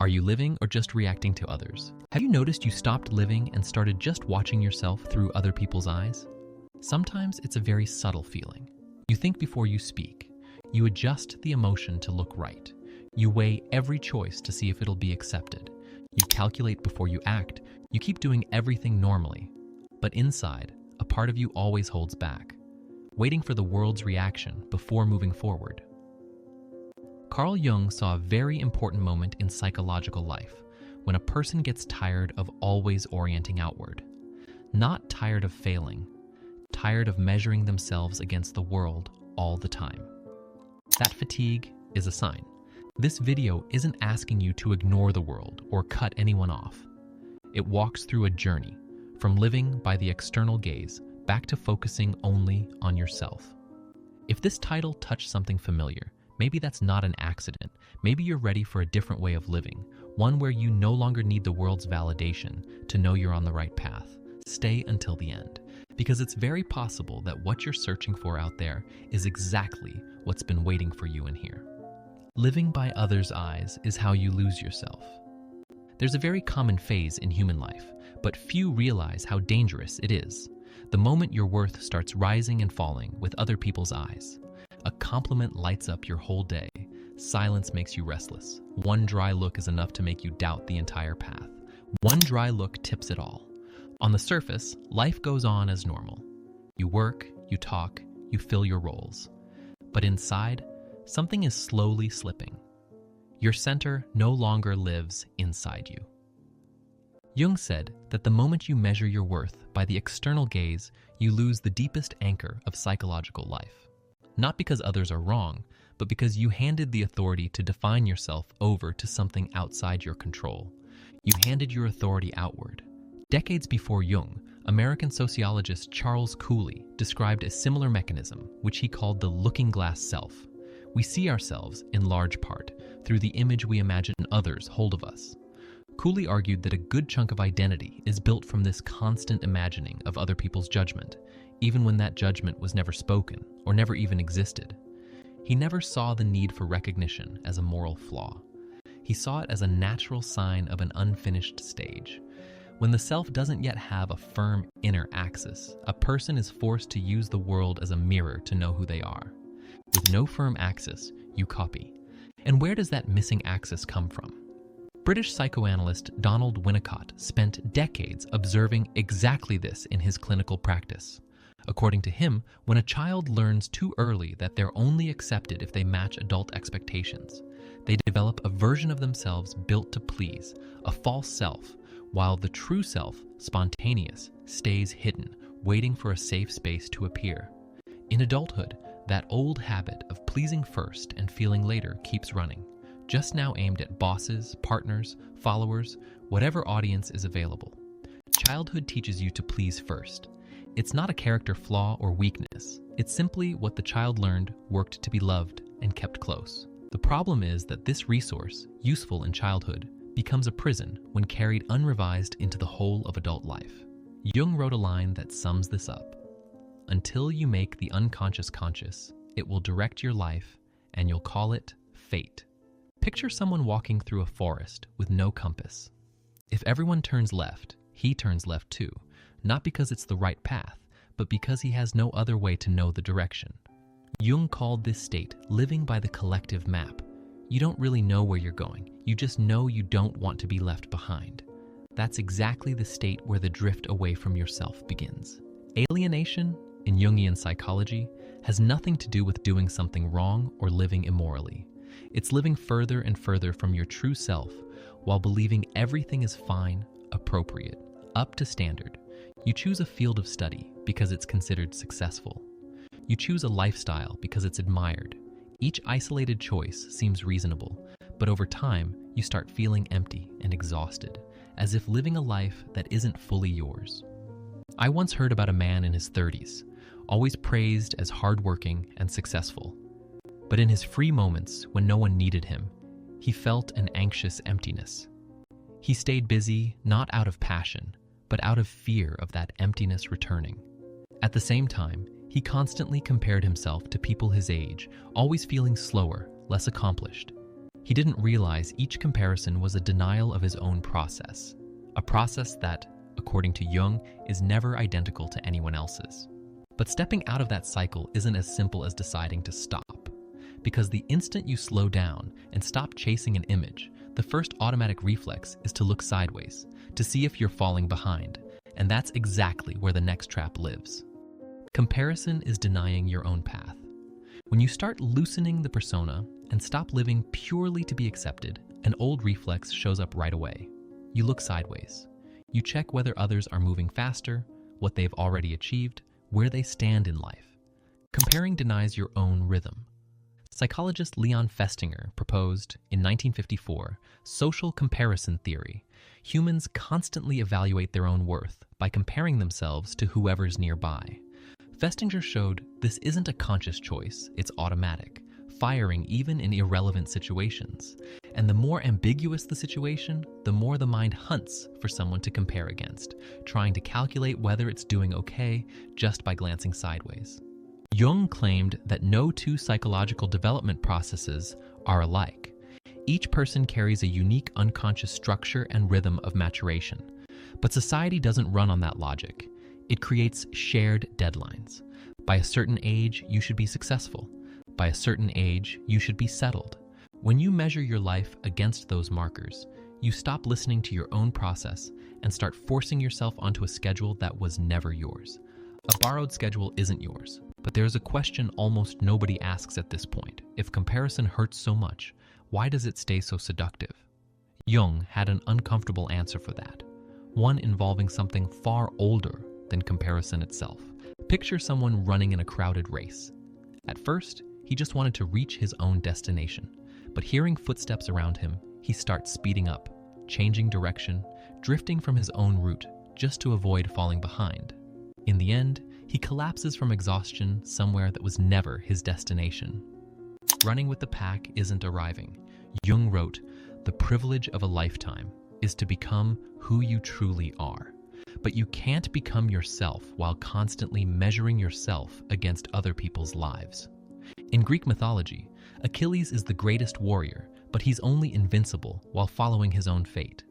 Are you living or just reacting to others? Have you noticed you stopped living and started just watching yourself through other people's eyes? Sometimes it's a very subtle feeling. You think before you speak. You adjust the emotion to look right. You weigh every choice to see if it'll be accepted. You calculate before you act. You keep doing everything normally. But inside, a part of you always holds back, waiting for the world's reaction before moving forward. Carl Jung saw a very important moment in psychological life when a person gets tired of always orienting outward. Not tired of failing, tired of measuring themselves against the world all the time. That fatigue is a sign. This video isn't asking you to ignore the world or cut anyone off. It walks through a journey from living by the external gaze back to focusing only on yourself. If this title touched something familiar, maybe that's not an accident. Maybe you're ready for a different way of living, one where you no longer need the world's validation to know you're on the right path. Stay until the end, because it's very possible that what you're searching for out there is exactly what's been waiting for you in here. Living by others' eyes is how you lose yourself. There's a very common phase in human life, but few realize how dangerous it is. The moment your worth starts rising and falling with other people's eyes. A compliment lights up your whole day. Silence makes you restless. One dry look is enough to make you doubt the entire path. One dry look tips it all. On the surface, life goes on as normal. You work, you talk, you fill your roles. But inside, something is slowly slipping. Your center no longer lives inside you. Jung said that the moment you measure your worth by the external gaze, you lose the deepest anchor of psychological life. Not because others are wrong, but because you handed the authority to define yourself over to something outside your control. You handed your authority outward. Decades before Jung, American sociologist Charles Cooley described a similar mechanism, which he called the looking glass self. We see ourselves, in large part, through the image we imagine others hold of us. Cooley argued that a good chunk of identity is built from this constant imagining of other people's judgment, even when that judgment was never spoken or never even existed. He never saw the need for recognition as a moral flaw. He saw it as a natural sign of an unfinished stage. When the self doesn't yet have a firm inner axis, a person is forced to use the world as a mirror to know who they are. With no firm axis, you copy. And where does that missing axis come from? British psychoanalyst Donald Winnicott spent decades observing exactly this in his clinical practice. According to him, when a child learns too early that they're only accepted if they match adult expectations, they develop a version of themselves built to please, a false self, while the true self, spontaneous, stays hidden, waiting for a safe space to appear. In adulthood, that old habit of pleasing first and feeling later keeps running, just now aimed at bosses, partners, followers, whatever audience is available. Childhood teaches you to please first. It's not a character flaw or weakness. It's simply what the child learned worked to be loved and kept close. The problem is that this resource, useful in childhood, becomes a prison when carried unrevised into the whole of adult life. Jung wrote a line that sums this up. Until you make the unconscious conscious, it will direct your life, and you'll call it fate. Picture someone walking through a forest with no compass. If everyone turns left, he turns left too, not because it's the right path, but because he has no other way to know the direction. Jung called this state living by the collective map. You don't really know where you're going, you just know you don't want to be left behind. That's exactly the state where the drift away from yourself begins. Alienation, in Jungian psychology, has nothing to do with doing something wrong or living immorally. It's living further and further from your true self while believing everything is fine, appropriate, up to standard. You choose a field of study because it's considered successful. You choose a lifestyle because it's admired. Each isolated choice seems reasonable, but over time, you start feeling empty and exhausted, as if living a life that isn't fully yours. I once heard about a man in his 30s, always praised as hardworking and successful. But in his free moments, when no one needed him, he felt an anxious emptiness. He stayed busy not out of passion, but out of fear of that emptiness returning. At the same time, he constantly compared himself to people his age, always feeling slower, less accomplished. He didn't realize each comparison was a denial of his own process, a process that, according to Jung, is never identical to anyone else's. But stepping out of that cycle isn't as simple as deciding to stop, because the instant you slow down and stop chasing an image, the first automatic reflex is to look sideways, to see if you're falling behind, and that's exactly where the next trap lives. Comparison is denying your own path. When you start loosening the persona and stop living purely to be accepted, an old reflex shows up right away. You look sideways. You check whether others are moving faster, what they've already achieved, where they stand in life. Comparing denies your own rhythm. Psychologist Leon Festinger proposed, in 1954, social comparison theory. Humans constantly evaluate their own worth by comparing themselves to whoever's nearby. Festinger showed this isn't a conscious choice, it's automatic, firing even in irrelevant situations. And the more ambiguous the situation, the more the mind hunts for someone to compare against, trying to calculate whether it's doing okay just by glancing sideways. Jung claimed that no two psychological development processes are alike. Each person carries a unique unconscious structure and rhythm of maturation. But society doesn't run on that logic. It creates shared deadlines. By a certain age, you should be successful. By a certain age, you should be settled. When you measure your life against those markers, you stop listening to your own process and start forcing yourself onto a schedule that was never yours. A borrowed schedule isn't yours, but there's a question almost nobody asks at this point. If comparison hurts so much, why does it stay so seductive? Jung had an uncomfortable answer for that, one involving something far older than comparison itself. Picture someone running in a crowded race. At first, he just wanted to reach his own destination, but hearing footsteps around him, he starts speeding up, changing direction, drifting from his own route just to avoid falling behind. In the end, he collapses from exhaustion somewhere that was never his destination. Running with the pack isn't arriving. Jung wrote, "The privilege of a lifetime is to become who you truly are. But you can't become yourself while constantly measuring yourself against other people's lives." In Greek mythology, Achilles is the greatest warrior, but he's only invincible while following his own fate.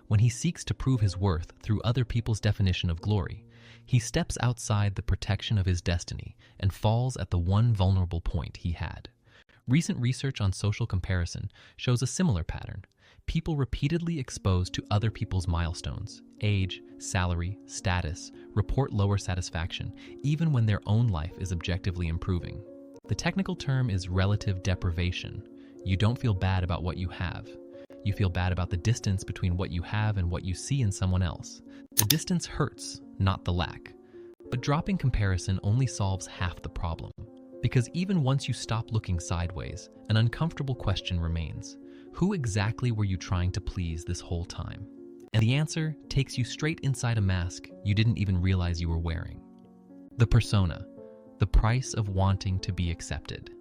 When he seeks to prove his worth through other people's definition of glory, he steps outside the protection of his destiny and falls at the one vulnerable point he had. Recent research on social comparison shows a similar pattern. People repeatedly exposed to other people's milestones, age, salary, status, report lower satisfaction, even when their own life is objectively improving. The technical term is relative deprivation. You don't feel bad about what you have. You feel bad about the distance between what you have and what you see in someone else. The distance hurts, not the lack. But dropping comparison only solves half the problem. Because even once you stop looking sideways, an uncomfortable question remains. Who exactly were you trying to please this whole time? And the answer takes you straight inside a mask you didn't even realize you were wearing. The persona, the price of wanting to be accepted.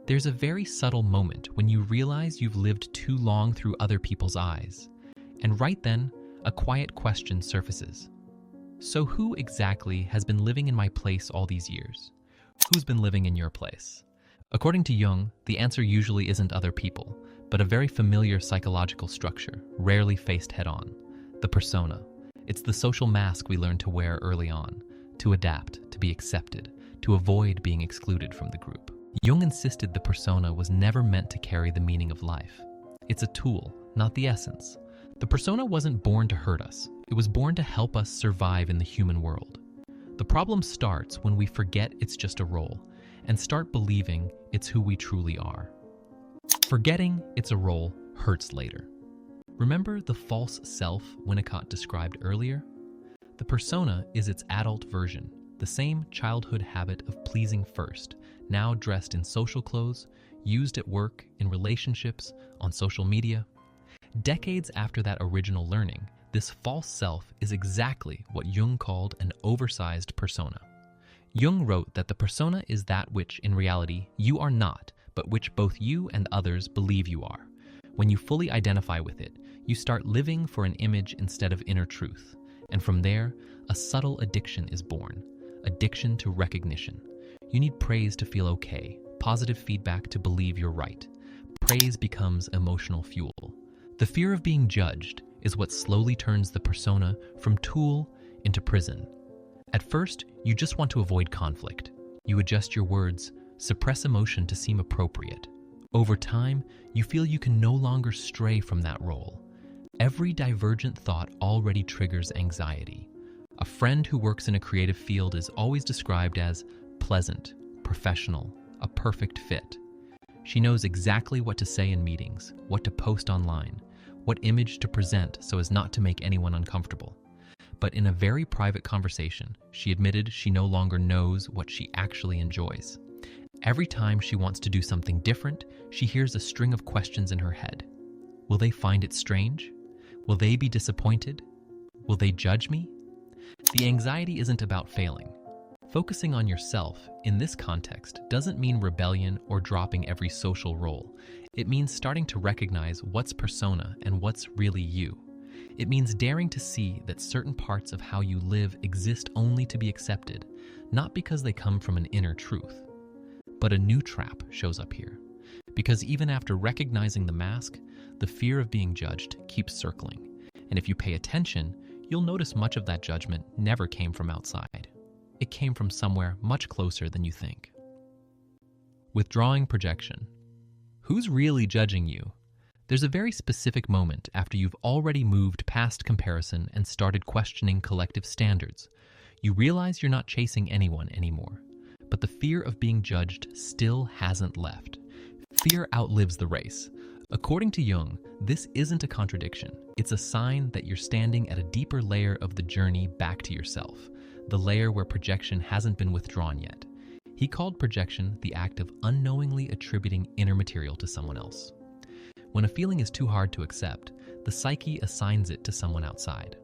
There's a very subtle moment when you realize you've lived too long through other people's eyes. And right then, a quiet question surfaces. So who exactly has been living in my place all these years? Who's been living in your place? According to Jung, the answer usually isn't other people, but a very familiar psychological structure, rarely faced head-on. The persona. It's the social mask we learn to wear early on, to adapt, to be accepted, to avoid being excluded from the group. Jung insisted the persona was never meant to carry the meaning of life. It's a tool, not the essence. The persona wasn't born to hurt us. It was born to help us survive in the human world. The problem starts when we forget it's just a role and start believing it's who we truly are. Forgetting it's a role hurts later. Remember the false self Winnicott described earlier? The persona is its adult version, the same childhood habit of pleasing first, now dressed in social clothes, used at work, in relationships, on social media. Decades after that original learning, this false self is exactly what Jung called an oversized persona. Jung wrote that the persona is that which, in reality, you are not, but which both you and others believe you are. When you fully identify with it, you start living for an image instead of inner truth. And from there, a subtle addiction is born. Addiction to recognition. You need praise to feel okay, positive feedback to believe you're right. praise becomes emotional fuel. The fear of being judged is what slowly turns the persona from tool into prison. At first, you just want to avoid conflict. You adjust your words, suppress emotion to seem appropriate. Over time, you feel you can no longer stray from that role. Every divergent thought already triggers anxiety. A friend who works in a creative field is always described as pleasant, professional, a perfect fit. She knows exactly what to say in meetings, what to post online, what image to present so as not to make anyone uncomfortable. But in a very private conversation, she admitted she no longer knows what she actually enjoys. Every time she wants to do something different, she hears a string of questions in her head. Will they find it strange? Will they be disappointed? Will they judge me? The anxiety isn't about failing. Focusing on yourself in this context doesn't mean rebellion or dropping every social role. It means starting to recognize what's persona and what's really you. It means daring to see that certain parts of how you live exist only to be accepted, not because they come from an inner truth. But a new trap shows up here. Because even after recognizing the mask, the fear of being judged keeps circling. And if you pay attention, you'll notice much of that judgment never came from outside. It came from somewhere much closer than you think. Withdrawing projection. Who's really judging you? There's a very specific moment after you've already moved past comparison and started questioning collective standards. You realize you're not chasing anyone anymore, but the fear of being judged still hasn't left. Fear outlives the race. According to Jung, this isn't a contradiction. It's a sign that you're standing at a deeper layer of the journey back to yourself, the layer where projection hasn't been withdrawn yet. He called projection the act of unknowingly attributing inner material to someone else. When a feeling is too hard to accept, the psyche assigns it to someone outside.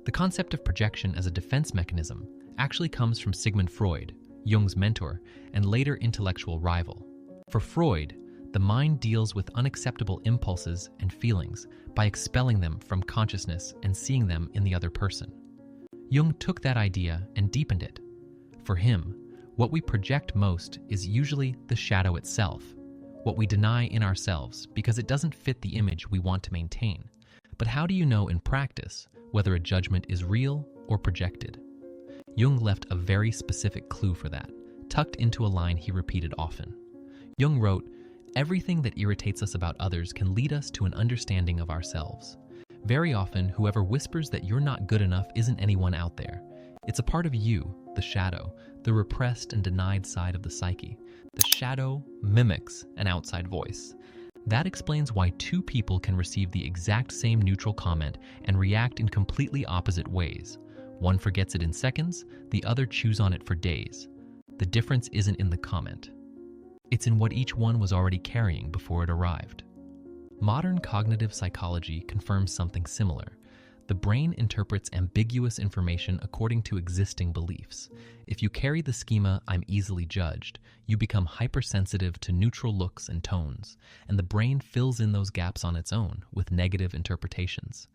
The concept of projection as a defense mechanism actually comes from Sigmund Freud, Jung's mentor and later intellectual rival. For Freud, the mind deals with unacceptable impulses and feelings by expelling them from consciousness and seeing them in the other person. Jung took that idea and deepened it. For him, what we project most is usually the shadow itself, what we deny in ourselves because it doesn't fit the image we want to maintain. But how do you know in practice whether a judgment is real or projected? Jung left a very specific clue for that, tucked into a line he repeated often. Jung wrote, "Everything that irritates us about others can lead us to an understanding of ourselves. Very often, whoever whispers that you're not good enough isn't anyone out there. It's a part of you, the shadow, the repressed and denied side of the psyche. The shadow mimics an outside voice. That explains why two people can receive the exact same neutral comment and react in completely opposite ways. One forgets it in seconds, the other chews on it for days. The difference isn't in the comment. It's in what each one was already carrying before it arrived." Modern cognitive psychology confirms something similar. The brain interprets ambiguous information according to existing beliefs. If you carry the schema, "I'm easily judged," you become hypersensitive to neutral looks and tones, and the brain fills in those gaps on its own with negative interpretations.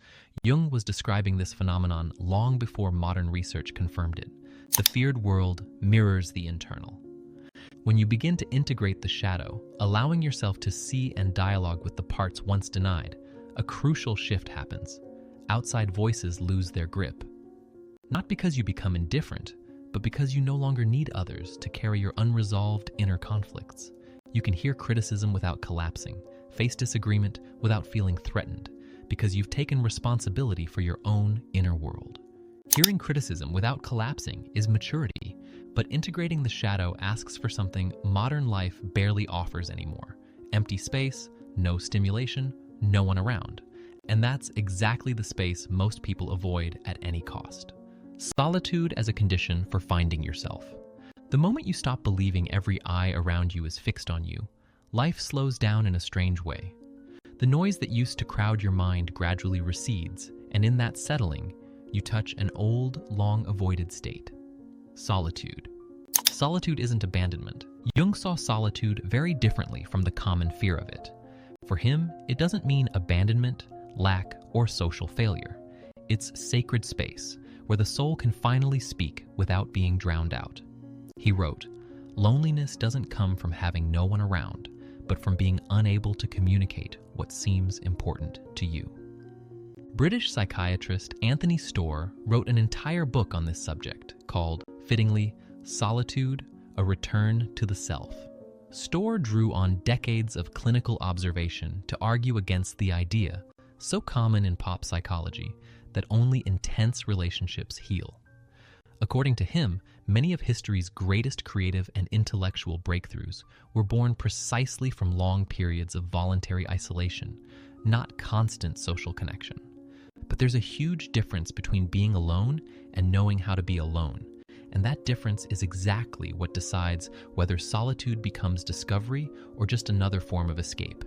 Jung was describing this phenomenon long before modern research confirmed it. The feared world mirrors the internal. When you begin to integrate the shadow, allowing yourself to see and dialogue with the parts once denied, a crucial shift happens. Outside voices lose their grip. Not because you become indifferent, but because you no longer need others to carry your unresolved inner conflicts. You can hear criticism without collapsing, face disagreement without feeling threatened, because you've taken responsibility for your own inner world. Hearing criticism without collapsing is maturity, but integrating the shadow asks for something modern life barely offers anymore. Empty space, no stimulation, no one around. And that's exactly the space most people avoid at any cost. Solitude as a condition for finding yourself. The moment you stop believing every eye around you is fixed on you, life slows down in a strange way. The noise that used to crowd your mind gradually recedes, and in that settling, you touch an old, long-avoided state. Solitude. Solitude isn't abandonment. Jung saw solitude very differently from the common fear of it. For him, it doesn't mean abandonment, lack, or social failure. It's sacred space, where the soul can finally speak without being drowned out. He wrote, "Loneliness doesn't come from having no one around, but from being unable to communicate what seems important to you. British psychiatrist Anthony Storr wrote an entire book on this subject called, fittingly, Solitude: A Return to the Self. Storr drew on decades of clinical observation to argue against the idea, so common in pop psychology, that only intense relationships heal. According to him, many of history's greatest creative and intellectual breakthroughs were born precisely from long periods of voluntary isolation, not constant social connection. But there's a huge difference between being alone and knowing how to be alone, and that difference is exactly what decides whether solitude becomes discovery or just another form of escape.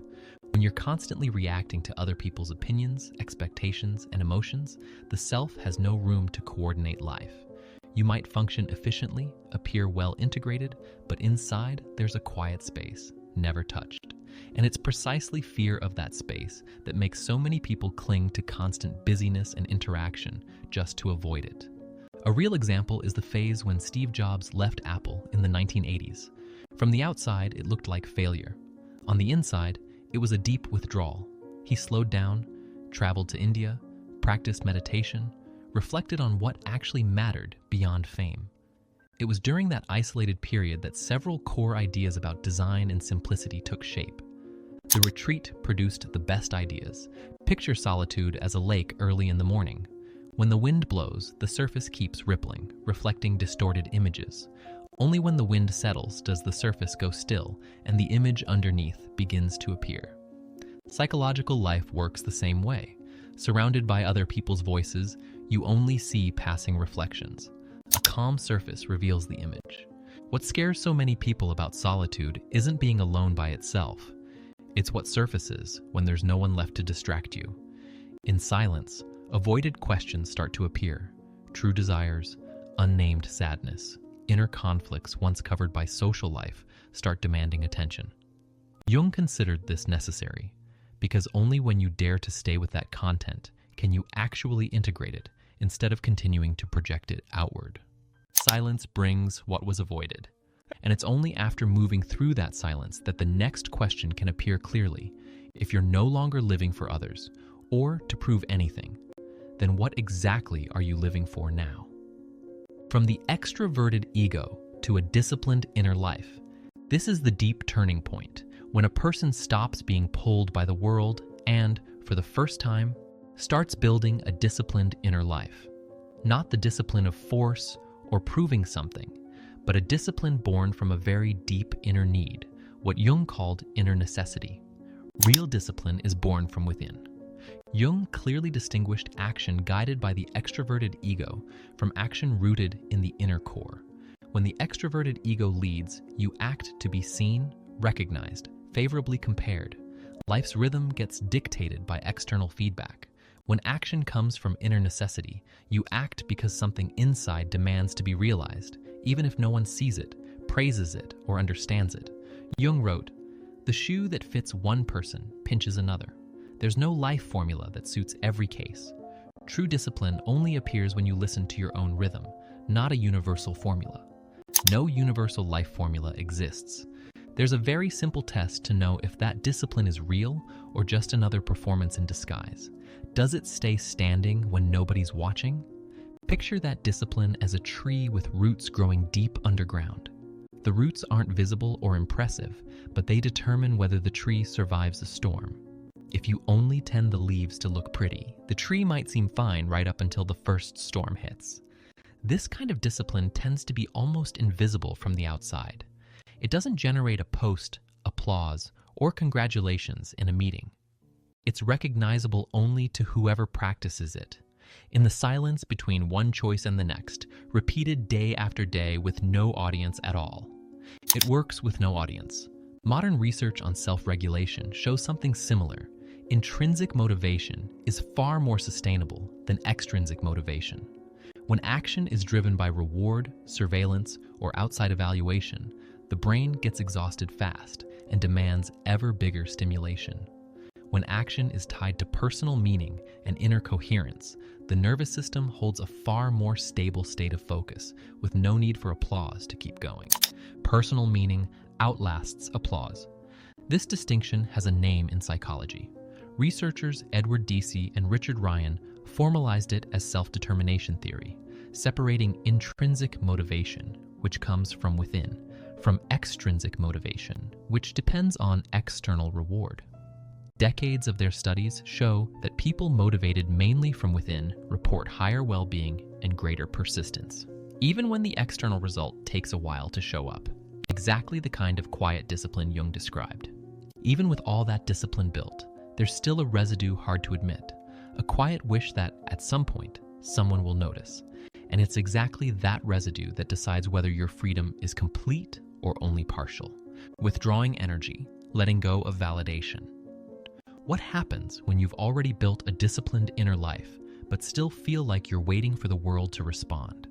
When you're constantly reacting to other people's opinions, expectations, and emotions, the self has no room to coordinate life. You might function efficiently, appear well integrated, but inside there's a quiet space, never touched. And it's precisely fear of that space that makes so many people cling to constant busyness and interaction just to avoid it. A real example is the phase when Steve Jobs left Apple in the 1980s. From the outside, it looked like failure. On the inside, it was a deep withdrawal. He slowed down, traveled to India, practiced meditation, reflected on what actually mattered beyond fame. It was during that isolated period that several core ideas about design and simplicity took shape. The retreat produced the best ideas. Picture solitude as a lake early in the morning. When the wind blows, the surface keeps rippling, reflecting distorted images. Only when the wind settles does the surface go still and the image underneath begins to appear. Psychological life works the same way. Surrounded by other people's voices, you only see passing reflections. A calm surface reveals the image. What scares so many people about solitude isn't being alone by itself. It's what surfaces when there's no one left to distract you. In silence, avoided questions start to appear. True desires, unnamed sadness, inner conflicts once covered by social life start demanding attention. Jung considered this necessary, because only when you dare to stay with that content can you actually integrate it instead of continuing to project it outward. Silence brings what was avoided, and it's only after moving through that silence that the next question can appear clearly. If you're no longer living for others, or to prove anything, then what exactly are you living for now? From the extroverted ego to a disciplined inner life, this is the deep turning point, when a person stops being pulled by the world and, for the first time, starts building a disciplined inner life. Not the discipline of force or proving something, but a discipline born from a very deep inner need, what Jung called inner necessity. Real discipline is born from within. Jung clearly distinguished action guided by the extroverted ego from action rooted in the inner core. When the extroverted ego leads, you act to be seen, recognized, favorably compared. Life's rhythm gets dictated by external feedback. When action comes from inner necessity, you act because something inside demands to be realized, even if no one sees it, praises it, or understands it. Jung wrote, "The shoe that fits one person pinches another. There's no life formula that suits every case. True discipline only appears when you listen to your own rhythm, not a universal formula. No universal life formula exists. There's a very simple test to know if that discipline is real or just another performance in disguise. Does it stay standing when nobody's watching? Picture that discipline as a tree with roots growing deep underground. The roots aren't visible or impressive, but they determine whether the tree survives a storm. If you only tend the leaves to look pretty, the tree might seem fine right up until the first storm hits. This kind of discipline tends to be almost invisible from the outside. It doesn't generate a post, applause, or congratulations in a meeting. It's recognizable only to whoever practices it. In the silence between one choice and the next, repeated day after day with no audience at all. It works with no audience. Modern research on self-regulation shows something similar. Intrinsic motivation is far more sustainable than extrinsic motivation. When action is driven by reward, surveillance, or outside evaluation, the brain gets exhausted fast and demands ever bigger stimulation. When action is tied to personal meaning and inner coherence, the nervous system holds a far more stable state of focus, with no need for applause to keep going. Personal meaning outlasts applause. This distinction has a name in psychology. Researchers Edward Deci and Richard Ryan formalized it as self-determination theory, separating intrinsic motivation, which comes from within, from extrinsic motivation, which depends on external reward. Decades of their studies show that people motivated mainly from within report higher well-being and greater persistence, even when the external result takes a while to show up. Exactly the kind of quiet discipline Jung described. Even with all that discipline built, there's still a residue hard to admit, a quiet wish that, at some point, someone will notice. And it's exactly that residue that decides whether your freedom is complete or only partial. Withdrawing energy, letting go of validation. What happens when you've already built a disciplined inner life, but still feel like you're waiting for the world to respond?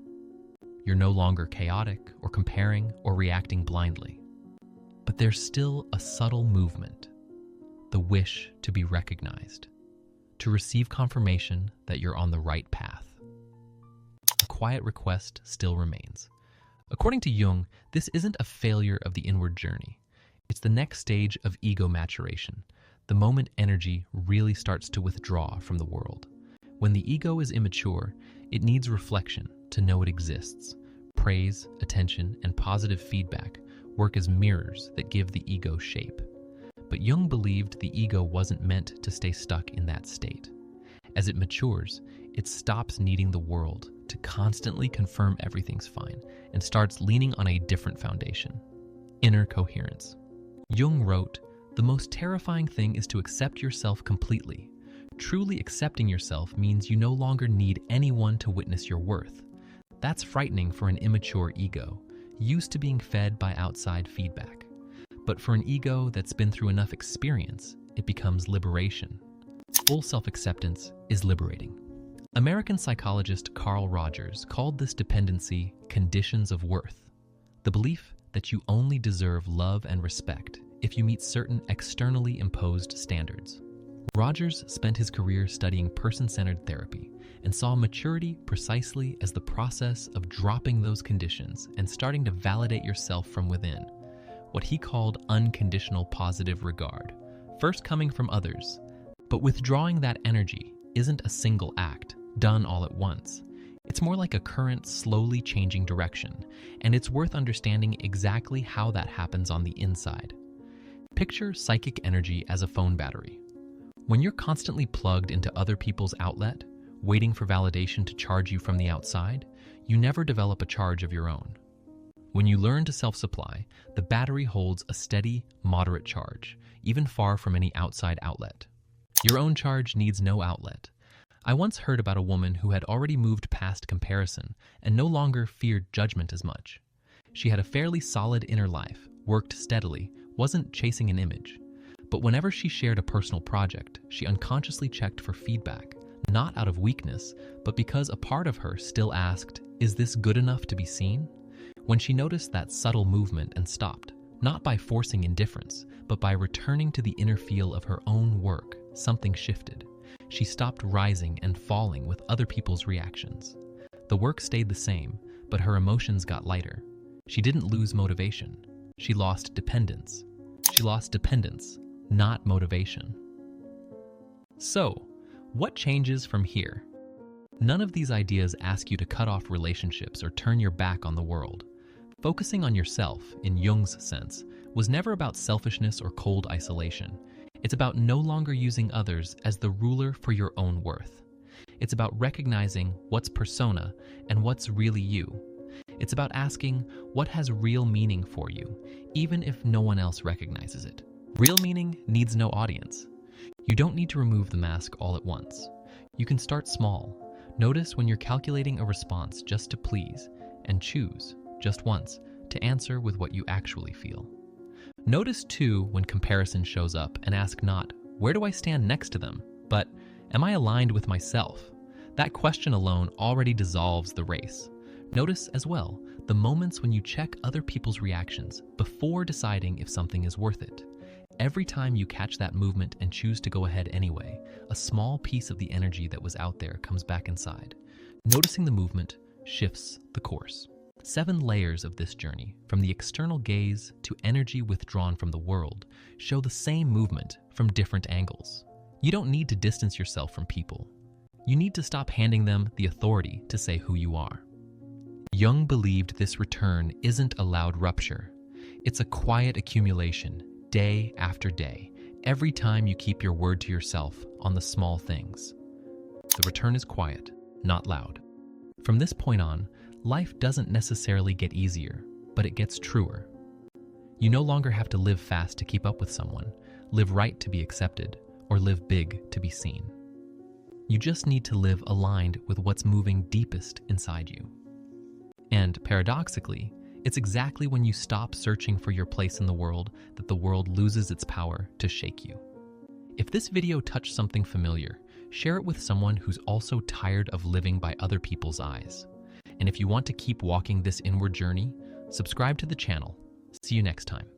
You're no longer chaotic or comparing or reacting blindly. But there's still a subtle movement, the wish to be recognized, to receive confirmation that you're on the right path. A quiet request still remains. According to Jung, this isn't a failure of the inward journey. It's the next stage of ego maturation, the moment energy really starts to withdraw from the world. When the ego is immature, it needs reflection to know it exists. Praise, attention, and positive feedback work as mirrors that give the ego shape. But Jung believed the ego wasn't meant to stay stuck in that state. As it matures, it stops needing the world to constantly confirm everything's fine and starts leaning on a different foundation: inner coherence. Jung wrote, "The most terrifying thing is to accept yourself completely. Truly accepting yourself means you no longer need anyone to witness your worth. That's frightening for an immature ego, used to being fed by outside feedback. But for an ego that's been through enough experience, it becomes liberation. Full self-acceptance is liberating." American psychologist Carl Rogers called this dependency conditions of worth, the belief that you only deserve love and respect if you meet certain externally imposed standards. Rogers spent his career studying person-centered therapy and saw maturity precisely as the process of dropping those conditions and starting to validate yourself from within, what he called unconditional positive regard, first coming from others. But withdrawing that energy isn't a single act, done all at once. It's more like a current slowly changing direction, and it's worth understanding exactly how that happens on the inside. Picture psychic energy as a phone battery. When you're constantly plugged into other people's outlet, waiting for validation to charge you from the outside, you never develop a charge of your own. When you learn to self-supply, the battery holds a steady, moderate charge, even far from any outside outlet. Your own charge needs no outlet. I once heard about a woman who had already moved past comparison and no longer feared judgment as much. She had a fairly solid inner life, worked steadily, wasn't chasing an image. But whenever she shared a personal project, she unconsciously checked for feedback, not out of weakness, but because a part of her still asked, "Is this good enough to be seen?" When she noticed that subtle movement and stopped, not by forcing indifference, but by returning to the inner feel of her own work, something shifted. She stopped rising and falling with other people's reactions. The work stayed the same, but her emotions got lighter. She didn't lose motivation. She lost dependence. She lost dependence, not motivation. So, what changes from here? None of these ideas ask you to cut off relationships or turn your back on the world. Focusing on yourself, in Jung's sense, was never about selfishness or cold isolation. It's about no longer using others as the ruler for your own worth. It's about recognizing what's persona and what's really you. It's about asking what has real meaning for you, even if no one else recognizes it. Real meaning needs no audience. You don't need to remove the mask all at once. You can start small. Notice when you're calculating a response just to please, and choose, just once, to answer with what you actually feel. Notice too when comparison shows up and ask not, "Where do I stand next to them?" but, "Am I aligned with myself?" That question alone already dissolves the race. Notice as well the moments when you check other people's reactions before deciding if something is worth it. Every time you catch that movement and choose to go ahead anyway, a small piece of the energy that was out there comes back inside. Noticing the movement shifts the course. 7 layers of this journey, from the external gaze to energy withdrawn from the world, show the same movement from different angles. You don't need to distance yourself from people. You need to stop handing them the authority to say who you are. Jung believed this return isn't a loud rupture. It's a quiet accumulation, day after day, every time you keep your word to yourself on the small things. The return is quiet, not loud. From this point on, life doesn't necessarily get easier, but it gets truer. You no longer have to live fast to keep up with someone, live right to be accepted, or live big to be seen. You just need to live aligned with what's moving deepest inside you. And paradoxically, it's exactly when you stop searching for your place in the world that the world loses its power to shake you. If this video touched something familiar, share it with someone who's also tired of living by other people's eyes. And if you want to keep walking this inward journey, subscribe to the channel. See you next time.